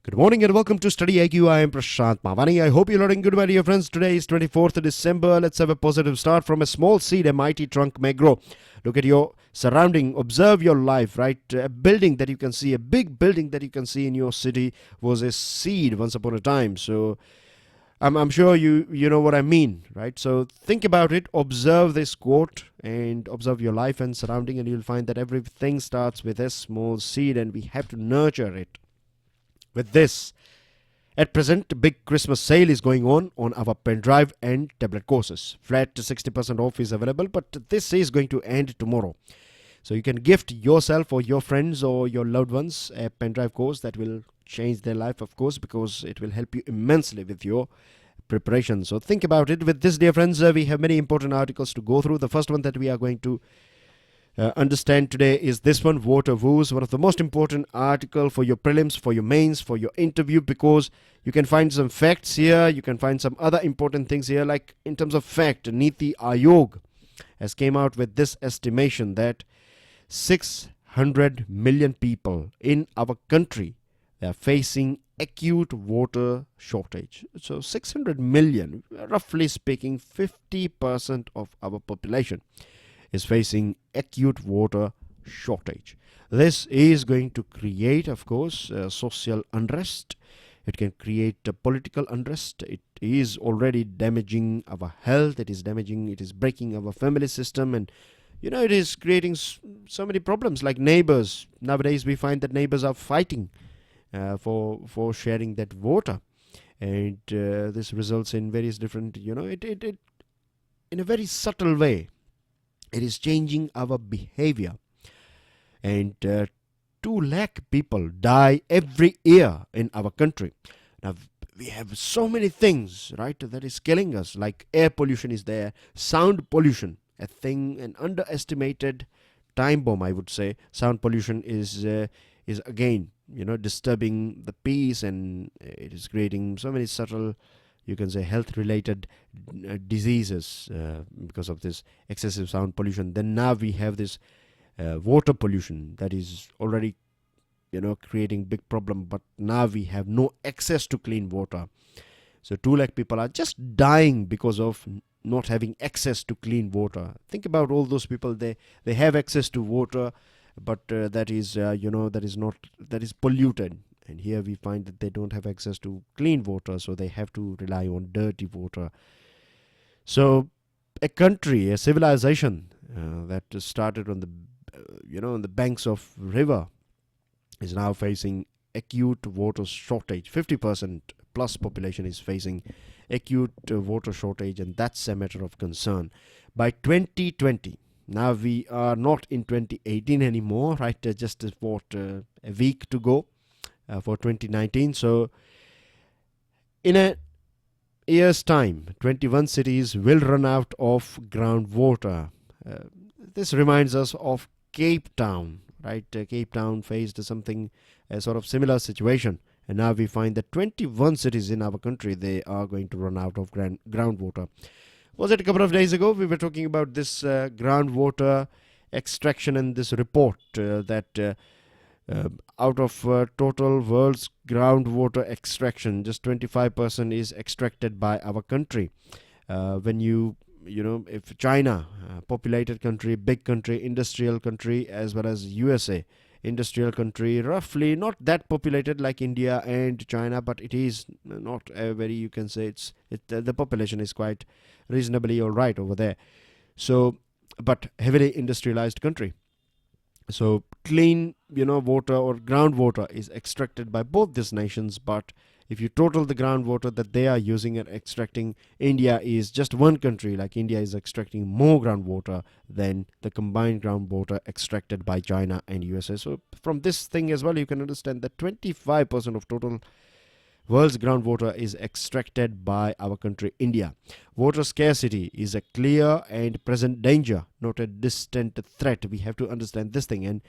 Good morning and welcome to StudyIQ. I am Prashant Mavani. I hope you're learning good, my dear friends. Today is 24th December. Let's have a positive start. From a small seed, a mighty trunk may grow. Look at your surrounding. Observe your life, right? A building that you can see, a big building that you can see in your city was a seed once upon a time. So I'm sure you know what I mean, right? So think about it. Observe this quote and observe your life and surrounding, and you'll find that everything starts with a small seed and we have to nurture it. With this, at present, a big Christmas sale is going on our pen drive and tablet courses. Flat 60% off is available, but this is going to end tomorrow. So you can gift yourself or your friends or your loved ones a pen drive course that will change their life, of course, because it will help you immensely with your preparation. So think about it. With this, dear friends, we have many important articles to go through. The first one that we are going to understand today is this one, Water Woos, one of the most important article for your prelims, for your mains, for your interview, because you can find some facts here, you can find some other important things here, like in terms of fact, Niti Aayog has came out with this estimation that 600 million people in our country are facing acute water shortage. So 600 million, roughly speaking, 50% of our population is facing acute water shortage. This is going to create, of course, social unrest. It can create political unrest. It is already damaging our health. It is breaking our family system, and it is creating so many problems, like neighbors. Nowadays we find that neighbors are fighting for sharing that water, and this results in various different, it in a very subtle way. It is changing our behavior, and 2 lakh people die every year in our country. Now, we have so many things, right, that is killing us, like air pollution is there, sound pollution, an underestimated time bomb, I would say. Sound pollution is again, disturbing the peace, and it is creating so many subtle, you can say, health-related diseases because of this excessive sound pollution. Then now we have this water pollution that is already, creating big problem. But now we have no access to clean water. So 2 lakh people are just dying because of not having access to clean water. Think about all those people. They have access to water, but that is polluted. And here we find that they don't have access to clean water, so they have to rely on dirty water. So a country, a civilization that started on on the banks of river is now facing acute water shortage. 50% plus population is facing acute water shortage, and that's a matter of concern. By 2020, now we are not in 2018 anymore, right? Just a week to go. For 2019. So in a year's time, 21 cities will run out of groundwater. This reminds us of Cape Town, right? Cape Town faced a sort of similar situation, and now we find that 21 cities in our country, they are going to run out of groundwater. Was it a couple of days ago we were talking about this groundwater extraction, and this report that out of total world's groundwater extraction, just 25% is extracted by our country. If China, populated country, big country, industrial country, as well as USA, industrial country, roughly not that populated like India and China, but it is not a very, you can say, the population is quite reasonably all right over there. So, but heavily industrialized country. So clean, water or groundwater is extracted by both these nations. But if you total the groundwater that they are using and extracting, India is just one country. Like India is extracting more groundwater than the combined groundwater extracted by China and USA. So from this thing as well, you can understand that 25% of total world's groundwater is extracted by our country, India. Water scarcity is a clear and present danger, not a distant threat. We have to understand this thing. And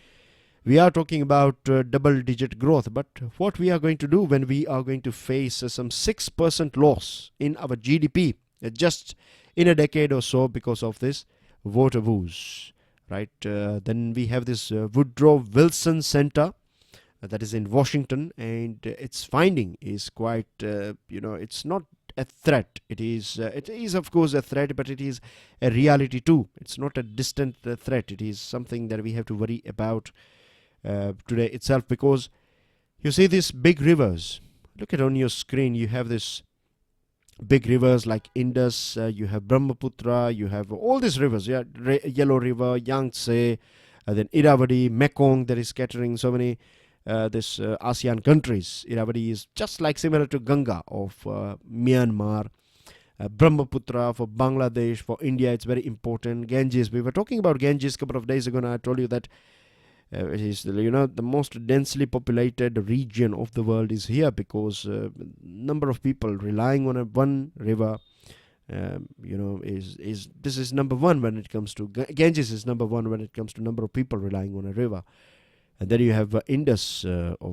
we are talking about double-digit growth. But what we are going to do when we are going to face some 6% loss in our GDP just in a decade or so because of this water woes, right? Then we have this Woodrow Wilson Center that is in Washington, and its finding is quite, it's not a threat. It is of course a threat, but it is a reality too. It's not a distant threat. It is something that we have to worry about today itself, because you see these big rivers. Look at on your screen. You have this big rivers like Indus, you have Brahmaputra, you have all these rivers. Yeah, Yellow River, Yangtze, then Irrawaddy, Mekong. That is scattering so many this ASEAN countries. Irrawaddy is just like similar to Ganga of Myanmar. Brahmaputra for Bangladesh, for India, it's very important. Ganges, we were talking about Ganges a couple of days ago, and I told you that it is, the most densely populated region of the world is here, because number of people relying on one river, is this is number one when it comes to Ganges is number one when it comes to number of people relying on a river. And then you have Indus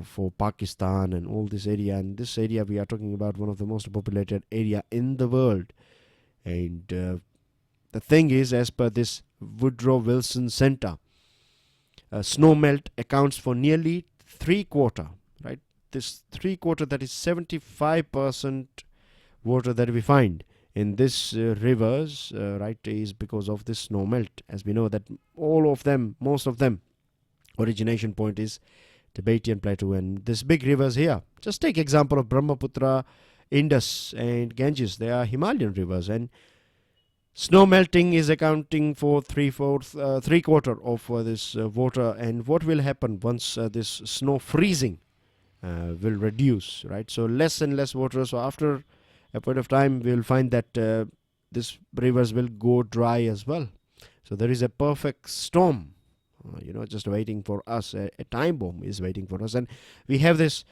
for Pakistan and all this area. And this area we are talking about one of the most populated area in the world. And the thing is, as per this Woodrow Wilson Center, snow melt accounts for nearly 3/4, right? This 3/4, that is 75% water that we find in this rivers, right, is because of this snow melt. As we know that most of them, origination point is Tibetan Plateau, and these big rivers here. Just take example of Brahmaputra, Indus, and Ganges. They are Himalayan rivers, and snow melting is accounting for 3/4 of this water. And what will happen once this snow freezing will reduce, right? So less and less water. So after a point of time, we'll find that these rivers will go dry as well. So there is a perfect storm, just waiting for us. A time bomb is waiting for us, and we have this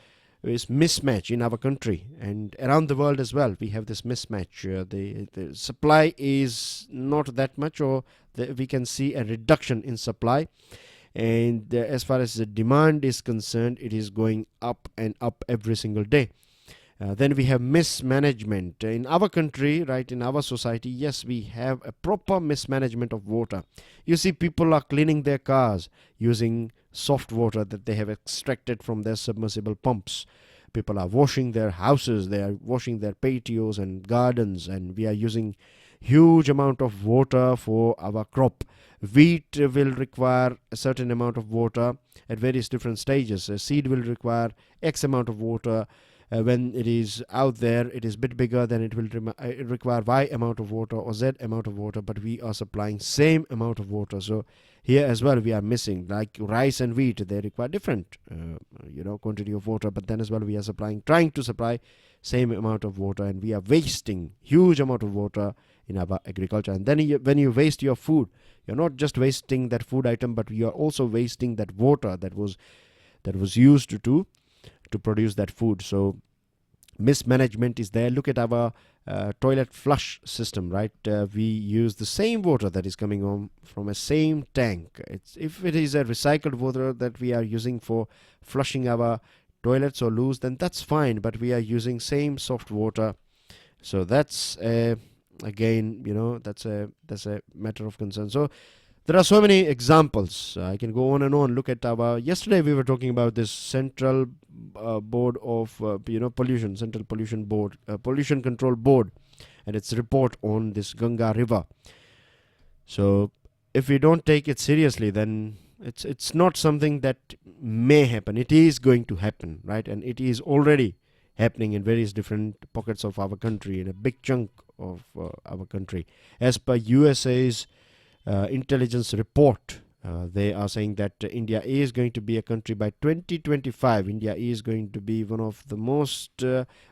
mismatch in our country and around the world as well. We have this mismatch. The supply is not that much, or we can see a reduction in supply. And as far as the demand is concerned, it is going up and up every single day. Then we have mismanagement in our country, right? In our society, yes, we have a proper mismanagement of water. You see, people are cleaning their cars using soft water that they have extracted from their submersible pumps. People are washing their houses, they are washing their patios and gardens, and we are using huge amount of water for our crop. Wheat will require a certain amount of water at various different stages. A seed will require X amount of water. When it is out there, it is a bit bigger, then it will require Y amount of water or Z amount of water, but we are supplying same amount of water. So here as well we are missing, like rice and wheat, they require different quantity of water, but then as well we are trying to supply same amount of water, and we are wasting huge amount of water in our agriculture. And then when you waste your food, you're not just wasting that food item, but you are also wasting that water that was used to produce that food. So mismanagement is there. Look at our toilet flush system, right? We use the same water that is coming on from a same tank. If it is a recycled water that we are using for flushing our toilets or loos, then that's fine, but we are using same soft water. So that's again, that's a matter of concern. So there are so many examples. I can go on and on. Look at yesterday we were talking about this Central Board of Pollution, Central Pollution Board, Pollution Control Board, and its report on this Ganga River. So if we don't take it seriously, then it's not something that may happen. It is going to happen, right? And it is already happening in various different pockets of our country, in a big chunk of our country. As per USA's intelligence report, they are saying that India is going to be a country by 2025. India is going to be one of the most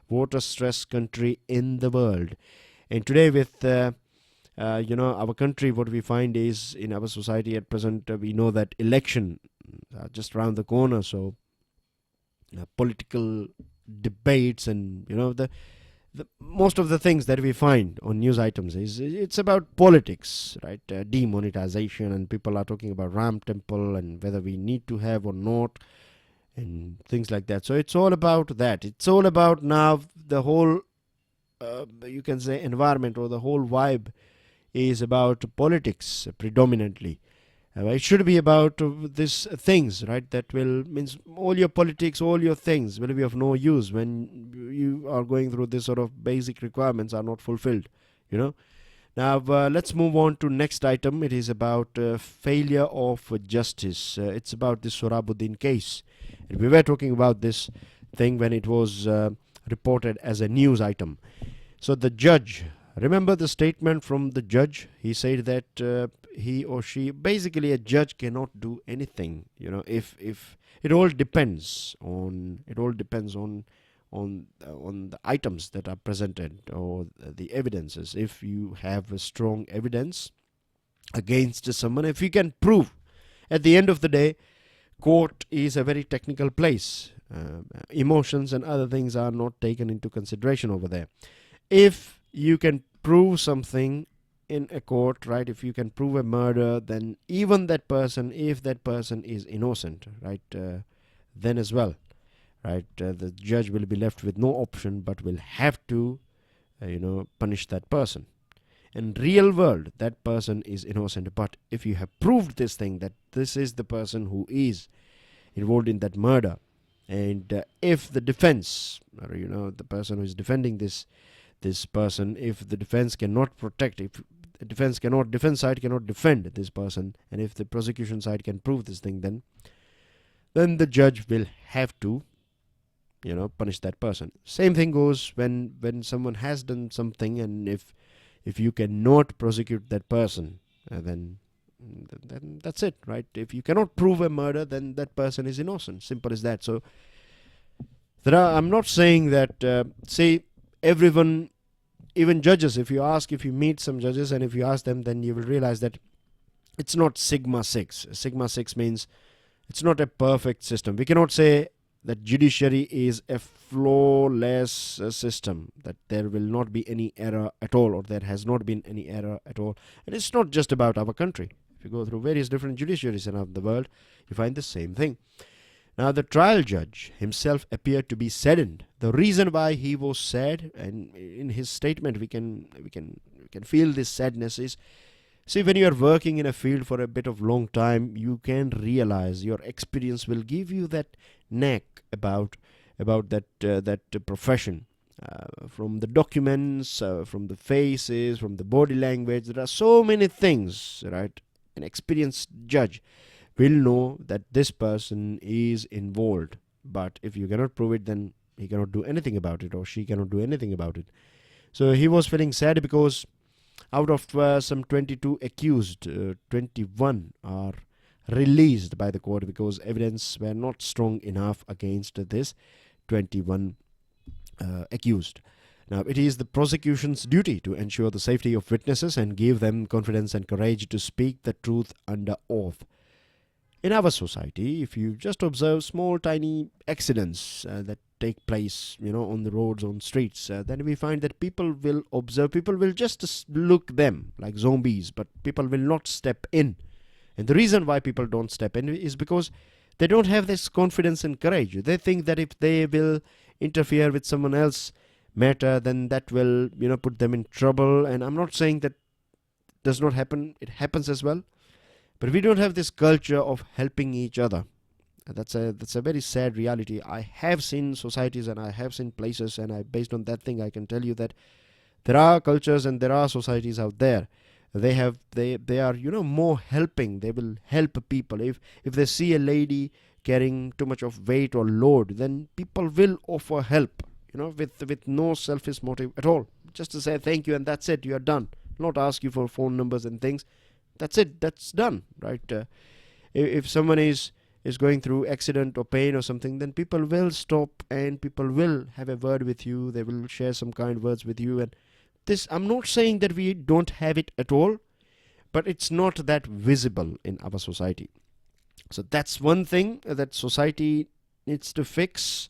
water stressed country in the world. And today with our country, what we find is in our society at present, we know that election just around the corner. So political debates and the most of the things that we find on news items it's about politics, right? Demonetization, and people are talking about Ram Temple and whether we need to have or not, and things like that. So it's all about that. It's all about now the whole you can say environment, or the whole vibe is about politics predominantly. It should be about these things, right? That will means all your politics, all your things will be of no use when you are going through this sort of basic requirements are not fulfilled. You know. Now let's move on to next item. It is about failure of justice. It's about the Sohrabuddin case. And we were talking about this thing when it was reported as a news item. So the judge, remember the statement from the judge? He said that he or she, basically a judge cannot do anything. You know, if it all depends on on the items that are presented or the evidences. If you have a strong evidence against someone, if you can prove, at the end of the day, court is a very technical place. Emotions and other things are not taken into consideration over there. If you can prove something in a court, right, if you can prove a murder, then even that person, if that person is innocent, right, then as well, right, the judge will be left with no option but will have to punish that person. In real world, that person is innocent, but if you have proved this thing, that this is the person who is involved in that murder, and if the defense, or the person who is defending this person, if the defense cannot protect, if the defense side cannot defend this person, and if the prosecution side can prove this thing, then the judge will have to punish that person. Same thing goes when someone has done something, and if you cannot prosecute that person, then that's it, right? If you cannot prove a murder, then that person is innocent. Simple as that. So I'm not saying that say everyone, even judges, if you meet some judges and if you ask them, then you will realize that it's not sigma 6. Sigma 6 means it's not a perfect system. We cannot say that judiciary is a flawless system, that there will not be any error at all, or there has not been any error at all. And it's not just about our country. If you go through various different judiciaries around the world, you find the same thing. Now, the trial judge himself appeared to be saddened. The reason why he was sad, and in his statement we can feel this sadness, is, see, when you are working in a field for a bit of long time, you can realize, your experience will give you that knack about that profession. From the documents, from the faces, from the body language, there are so many things, right? An experienced judge will know that this person is involved. But if you cannot prove it, then he cannot do anything about it, or she cannot do anything about it. So he was feeling sad because out of some 22 accused, 21 are released by the court because evidence were not strong enough against this 21 accused. Now, it is the prosecution's duty to ensure the safety of witnesses and give them confidence and courage to speak the truth under oath. In our society, if you just observe small, tiny accidents that take place, on the roads, on streets, then we find that people will observe, people will just look them like zombies, but people will not step in. And the reason why people don't step in is because they don't have this confidence and courage. They think that if they will interfere with someone else's matter, then that will, put them in trouble. And I'm not saying that does not happen. It happens as well. But we don't have this culture of helping each other. That's a very sad reality. I have seen societies and I have seen places, and based on that thing, I can tell you that there are cultures and there are societies out there. They are more helping. They will help people. If they see a lady carrying too much of weight or load, then people will offer help, with no selfish motive at all. Just to say thank you and that's it. You are done. Not ask you for phone numbers and things. That's it. That's done, right? If someone is going through accident or pain or something, then people will stop and people will have a word with you. They will share some kind words with you. And this, I'm not saying that we don't have it at all, but it's not that visible in our society. So that's one thing that society needs to fix.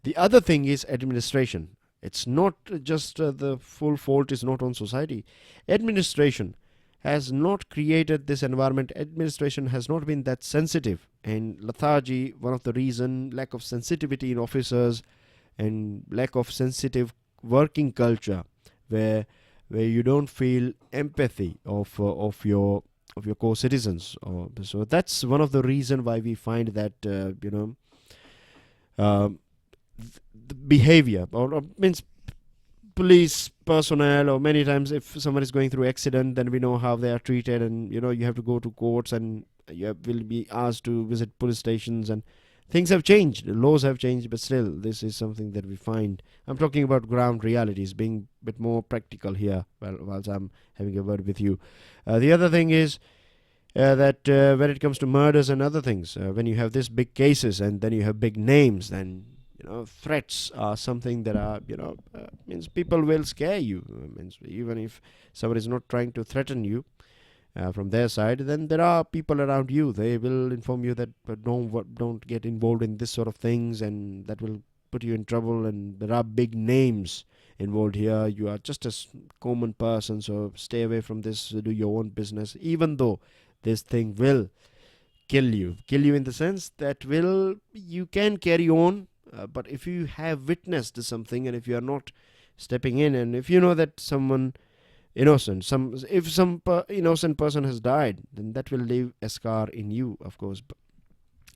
The other thing is administration. It's not just the full fault is not on society. Administration has not created this environment. Administration has not been that sensitive, and lethargy, one of the reason, lack of sensitivity in officers and lack of sensitive working culture, where you don't feel empathy of your of your co-citizens. So that's one of the reason why we find that the behavior or means police personnel, or many times if someone is going through accident, then we know how they are treated, and you have to go to courts, and you will be asked to visit police stations, and things have changed, the laws have changed, but still this is something that we find. I'm talking about ground realities, being a bit more practical here whilst I'm having a word with you. The other thing is that when it comes to murders and other things, when you have these big cases and then you have big names, then threats are something that are means people will scare you. Means even if someone is not trying to threaten you from their side, then there are people around you, they will inform you that don't get involved in this sort of things, and that will put you in trouble, and there are big names involved here. You are just a common person, so stay away from this, do your own business, even though this thing will kill you in the sense that you can carry on, but if you have witnessed something, and if you are not stepping in, and if you know that someone innocent, if some innocent person has died, then that will leave a scar in you, of course.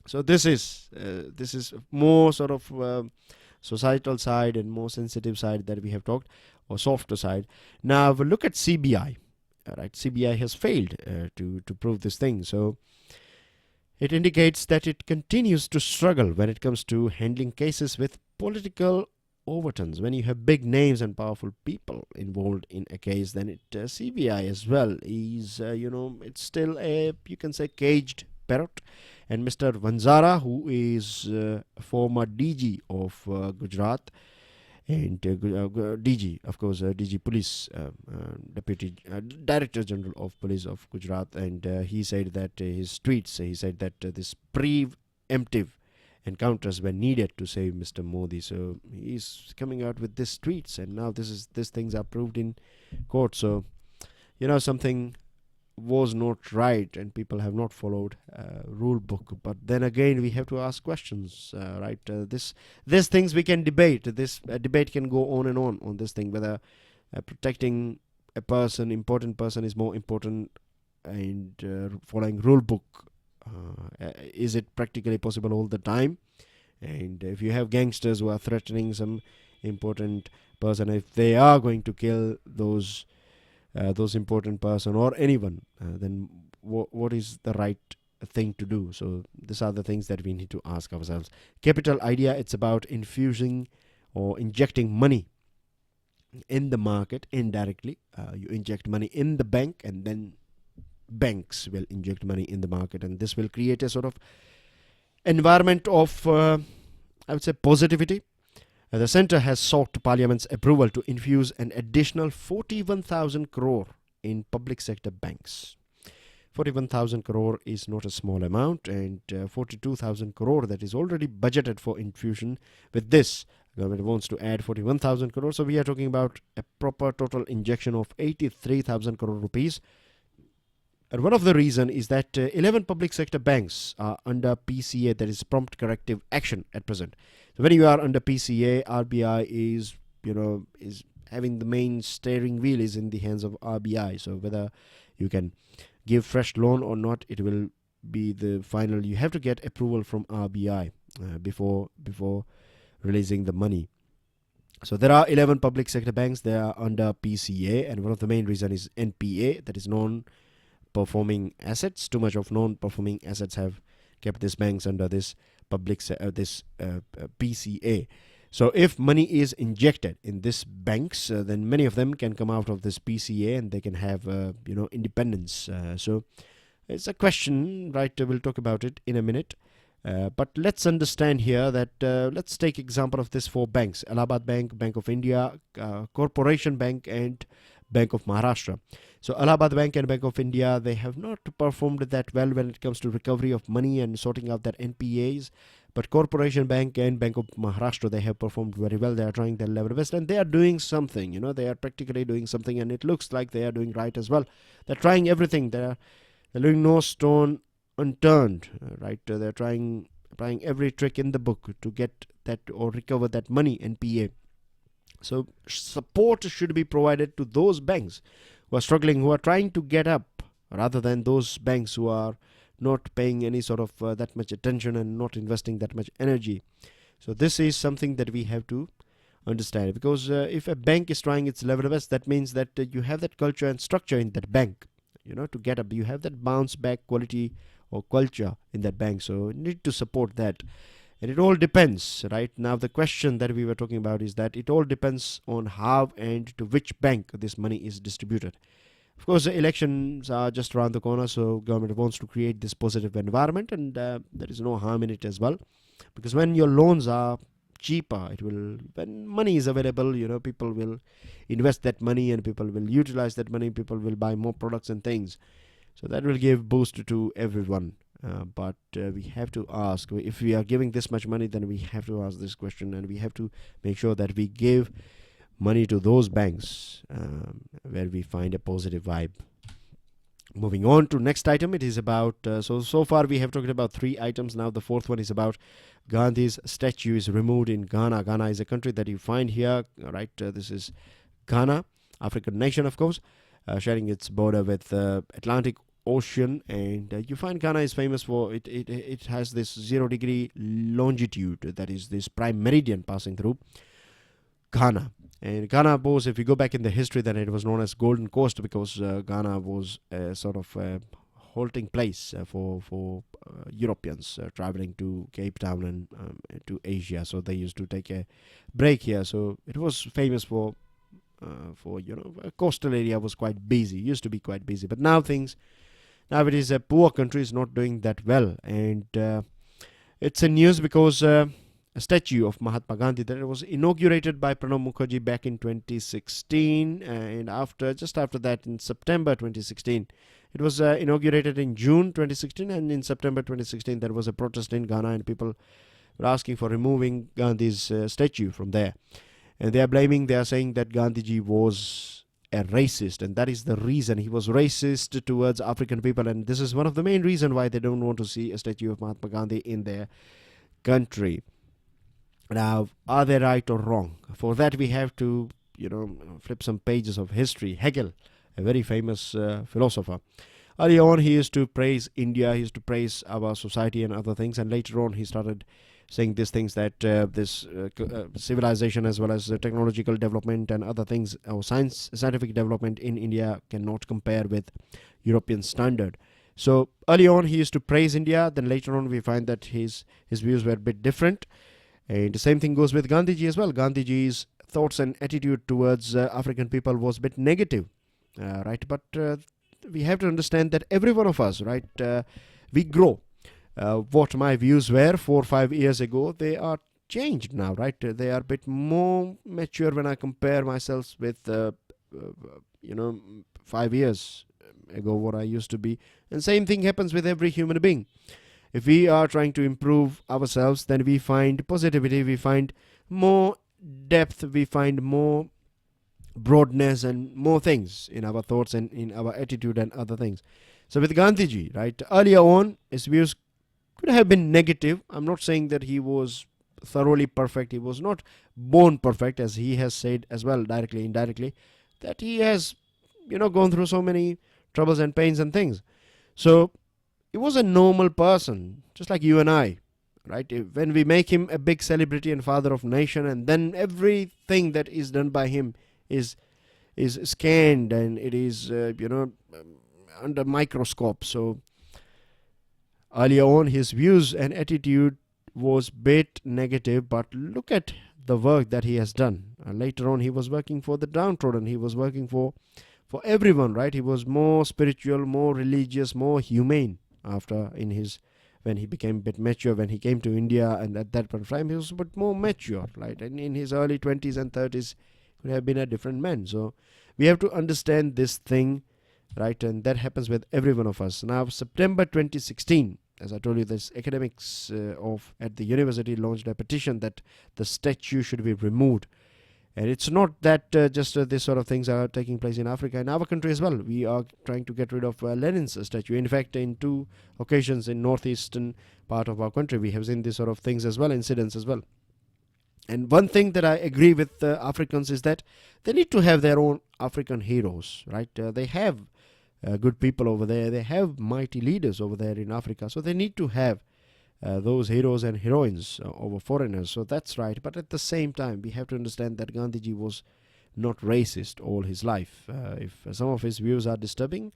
So this is more sort of societal side and more sensitive side that we have talked, or softer side. Now we'll look at CBI. Right, CBI has failed to prove this thing. So it indicates that it continues to struggle when it comes to handling cases with political overtones. When you have big names and powerful people involved in a case, then CBI as well is it's still a, you can say, caged parrot. And Mr. Vanzara, who is a former DG of Gujarat, and DG, of course, DG Police, Deputy Director General of Police of Gujarat, and he said that his tweets, he said that this preemptive encounters were needed to save Mr. Modi. So he's coming out with these tweets, and now these things are proved in court. So something was not right, and people have not followed rule book. But then again, we have to ask questions, right? These things we can debate. This debate can go on and on this thing, whether protecting a person, important person, is more important, and following rule book, is it practically possible all the time? And if you have gangsters who are threatening some important person, if they are going to kill those important person or anyone, then what is the right thing to do? So these are the things that we need to ask ourselves. Capital idea, it's about infusing or injecting money in the market indirectly. You inject money in the bank, and then banks will inject money in the market, and this will create a sort of environment of I would say positivity. The centre has sought Parliament's approval to infuse an additional 41,000 crore in public sector banks. 41,000 crore is not a small amount, and 42,000 crore that is already budgeted for infusion. With this, government wants to add 41,000 crore. So we are talking about a proper total injection of 83,000 crore rupees. And one of the reason is that 11 public sector banks are under PCA, that is prompt corrective action at present. So when you are under PCA, RBI is having the main steering wheel is in the hands of RBI. So whether you can give fresh loan or not, it will be the final. You have to get approval from RBI before releasing the money. So there are 11 public sector banks. They are under PCA, and one of the main reason is NPA, that is non-performing assets. Too much of non-performing assets have kept these banks under this PCA. So if money is injected in these banks, then many of them can come out of this PCA, and they can have independence. So it's a question, right? We'll talk about it in a minute. But let's understand here that let's take example of these four banks: Allahabad Bank, Bank of India, Corporation Bank, and Bank of Maharashtra. So Allahabad Bank and Bank of India, they have not performed that well when it comes to recovery of money and sorting out their NPAs. But Corporation Bank and Bank of Maharashtra, they have performed very well. They are trying their level best, and they are doing something. They are practically doing something, and it looks like they are doing right as well. They're trying everything. They're leaving no stone unturned, right? They're trying every trick in the book to get that or recover that money, NPA. So support should be provided to those banks who are struggling, who are trying to get up rather than those banks who are not paying any sort of that much attention and not investing that much energy. So this is something that we have to understand, because if a bank is trying its level best, that means that you have that culture and structure in that bank, to get up. You have that bounce back quality or culture in that bank, so you need to support that. And it all depends. Right now, the question that we were talking about is that it all depends on how and to which bank this money is distributed. Of course, the elections are just around the corner, so government wants to create this positive environment, and there is no harm in it as well, because when your loans are cheaper, when money is available, people will invest that money, and people will utilize that money, people will buy more products and things. So that will give boost to everyone. But we have to ask, if we are giving this much money, then we have to ask this question, and we have to make sure that we give money to those banks where we find a positive vibe. Moving on to next item, it is about, so far we have talked about 3 items. Now the fourth one is about Gandhi's statue is removed in Ghana. Ghana is a country that you find here, right? This is Ghana, African nation, of course, sharing its border with Atlantic Ocean, and you find Ghana is famous for it has this 0-degree longitude, that is this prime meridian passing through Ghana. And Ghana was, if you go back in the history, then it was known as Golden Coast, because Ghana was a sort of a halting place for Europeans traveling to Cape Town and to Asia. So they used to take a break here. So it was famous for a coastal area was quite busy, used to be quite busy. But now it is a poor country, is not doing that well. And it's in news because a statue of Mahatma Gandhi that was inaugurated by Pranab Mukherjee back in 2016, and just after that in September 2016, it was inaugurated in June 2016, and in September 2016 there was a protest in Ghana, and people were asking for removing Gandhi's statue from there, and they are saying that Gandhiji was a racist, and that is the reason he was racist towards African people, and this is one of the main reasons why they don't want to see a statue of Mahatma Gandhi in their country. Now, are they right or wrong? For that, we have to, flip some pages of history. Hegel, a very famous philosopher. Early on, he used to praise India, he used to praise our society and other things, and later on, he started saying these things that this civilization as well as technological development and other things, or scientific development in India cannot compare with European standard. So, early on, he used to praise India, then later on, we find that his views were a bit different. And the same thing goes with Gandhiji as well. Gandhiji's thoughts and attitude towards African people was a bit negative, right? But we have to understand that every one of us, right, we grow. What my views were 4 or 5 years ago, they are changed now, right? They are a bit more mature when I compare myself with, 5 years ago, what I used to be. And same thing happens with every human being. If we are trying to improve ourselves, then we find positivity, we find more depth, we find more broadness and more things in our thoughts and in our attitude and other things. So with Gandhiji, right, earlier on, his views could have been negative. I'm not saying that he was thoroughly perfect. He was not born perfect, as he has said as well, directly, indirectly, that he has, gone through so many troubles and pains and things. So he was a normal person, just like you and I, right? When we make him a big celebrity and father of nation, and then everything that is done by him is scanned and it is, under microscope. So earlier on, his views and attitude was bit negative, but look at the work that he has done. Later on, he was working for the downtrodden. He was working for everyone, right? He was more spiritual, more religious, more humane. When he became a bit mature, when he came to India, and at that point of time he was a bit more mature, right? And in his early 20s and 30s could have been a different man. So we have to understand this thing, right? And that happens with every one of us. Now, September 2016, as I told you, this academics at the university launched a petition that the statue should be removed. And it's not that just this sort of things are taking place in Africa. In our country as well, we are trying to get rid of Lenin's statue. In fact, in 2 occasions in northeastern part of our country, we have seen this sort of things as well, incidents as well. And one thing that I agree with Africans is that they need to have their own African heroes, right? They have good people over there. They have mighty leaders over there in Africa. So they need to have those heroes and heroines over foreigners. So that's right. But at the same time, we have to understand that Gandhiji was not racist all his life. If some of his views are disturbing,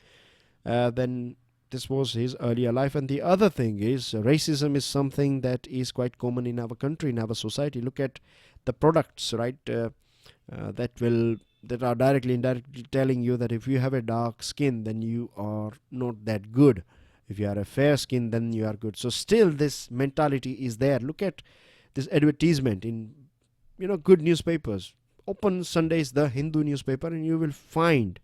then this was his earlier life. And the other thing is, racism is something that is quite common in our country, in our society. Look at the products, right, that are directly, indirectly telling you that if you have a dark skin, then you are not that good. If you are a fair skin, then you are good. So still this mentality is there. Look at this advertisement in, good newspapers. Open Sunday's The Hindu newspaper and you will find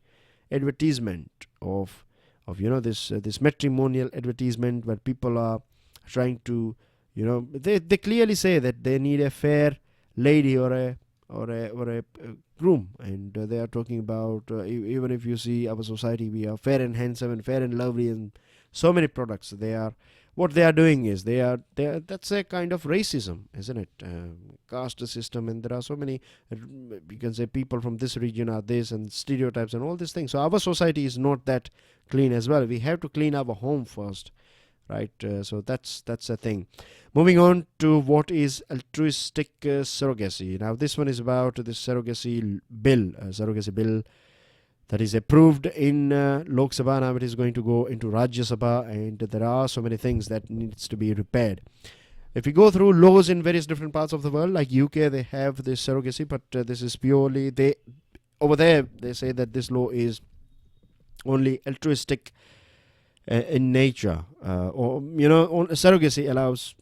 advertisement of this matrimonial advertisement where people are trying to, they clearly say that they need a fair lady or a groom, and they are talking about even if you see our society, we are fair and handsome and fair and lovely, and so many products. What they are doing is that's a kind of racism, isn't it? Caste system, and there are so many, you can say, people from this region are this, and stereotypes and all these things. So our society is not that clean as well. We have to clean our home first, right? So that's a thing. Moving on to what is altruistic surrogacy. Now this one is about this surrogacy bill that is approved in Lok Sabha. Now it is going to go into Rajya Sabha, and there are so many things that needs to be repaired. If we go through laws in various different parts of the world, like UK, they have this surrogacy, but this is purely, over there they say that this law is only altruistic in nature, surrogacy allows,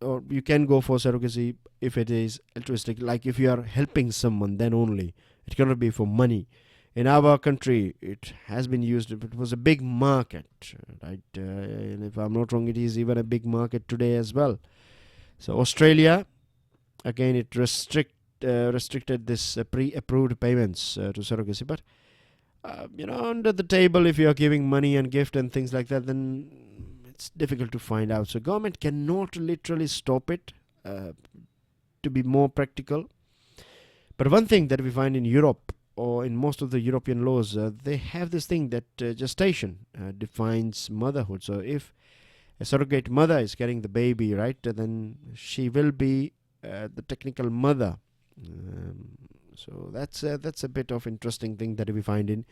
or you can go for surrogacy if it is altruistic, like if you are helping someone, then only. It cannot be for money. In our country, it has been used. It was a big market, right? And if I'm not wrong, it is even a big market today as well. So Australia, again, it restricted this pre-approved payments to surrogacy. But under the table, if you are giving money and gift and things like that, then it's difficult to find out. So government cannot literally stop it. To be more practical, but one thing that we find in Europe, or in most of the European laws, they have this thing that gestation defines motherhood. So if a surrogate mother is carrying the baby, right, then she will be the technical mother. So that's a bit of interesting thing that we find in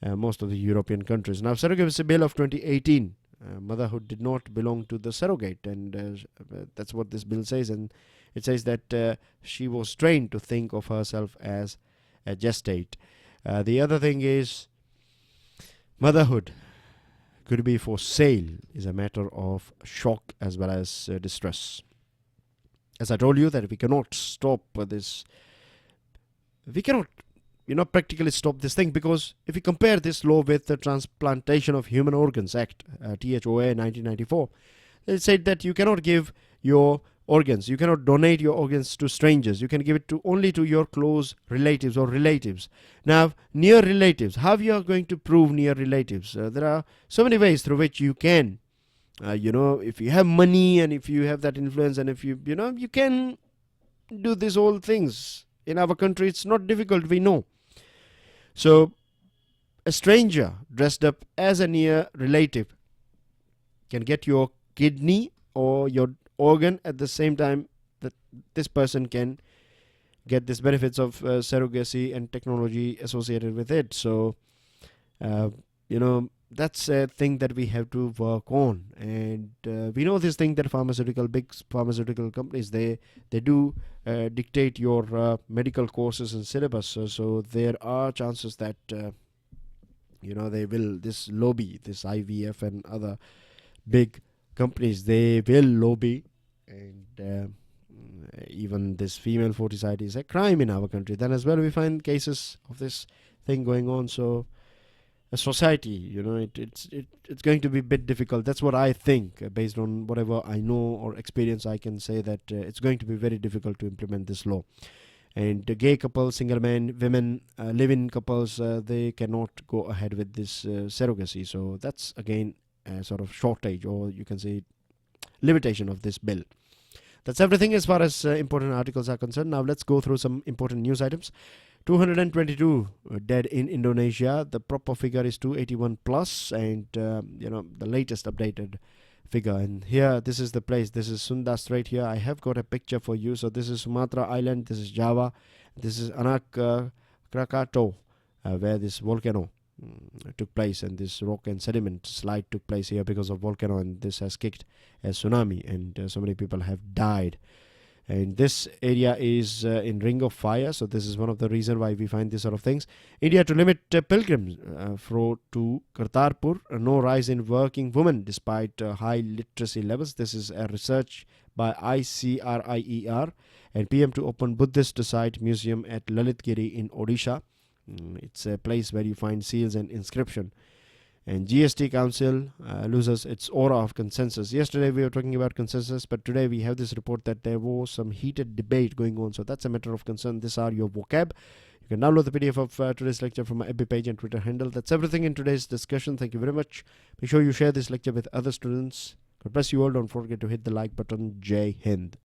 most of the European countries. Now, Surrogacy Bill of 2018, motherhood did not belong to the surrogate, and that's what this bill says. And it says that she was trained to think of herself as a gestate. The other thing is, motherhood could be for sale is a matter of shock as well as distress. As I told you, that we cannot stop this. We cannot, practically stop this thing, because if we compare this law with the Transplantation of Human Organs Act, THOA 1994, it said that you cannot give your organs, you cannot donate your organs to strangers. You can give it only to your close relatives or relatives. Now, near relatives, how you are going to prove near relatives? There are so many ways through which you can, if you have money and if you have that influence, and if you can do these all things. In our country, it's not difficult, we know. So, a stranger dressed up as a near relative can get your kidney or your organ at the same time that this person can get these benefits of surrogacy and technology associated with it. So, that's a thing that we have to work on. And we know this thing that big pharmaceutical companies, they do dictate your medical courses and syllabus. So there are chances that, they will, this lobby, this IVF and other big companies, they will lobby. And even this female foeticide is a crime in our country. Then as well, we find cases of this thing going on. So a society, it's going to be a bit difficult. That's what I think, based on whatever I know or experience. I can say that it's going to be very difficult to implement this law. And gay couples, single men, women, live-in couples, they cannot go ahead with this surrogacy. So that's again a sort of shortage, or you can say limitation of this bill. That's everything as far as important articles are concerned. Now let's go through some important news items. 222 dead in Indonesia. The proper figure is 281 plus, and the latest updated figure. And here, this is the place. This is Sunda Strait here. I have got a picture for you. So this is Sumatra Island. This is Java. This is Anak Krakatau, where this volcano took place, and this rock and sediment slide took place here because of volcano, and this has kicked a tsunami, and so many people have died. And this area is in Ring of Fire, so this is one of the reasons why we find these sort of things. India to limit pilgrims to Kartarpur. No rise in working women despite high literacy levels. This is a research by ICRIER. And PM to open Buddhist site museum at Lalitgiri in Odisha. It's a place where you find seals and inscription. And GST Council loses its aura of consensus. Yesterday we were talking about consensus, but today we have this report that there was some heated debate going on. So that's a matter of concern. These are your vocab. You can download the PDF of today's lecture from my FB page and Twitter handle. That's everything in today's discussion. Thank you very much. Make sure you share this lecture with other students. God bless you all. Don't forget to hit the like button. Jai Hind.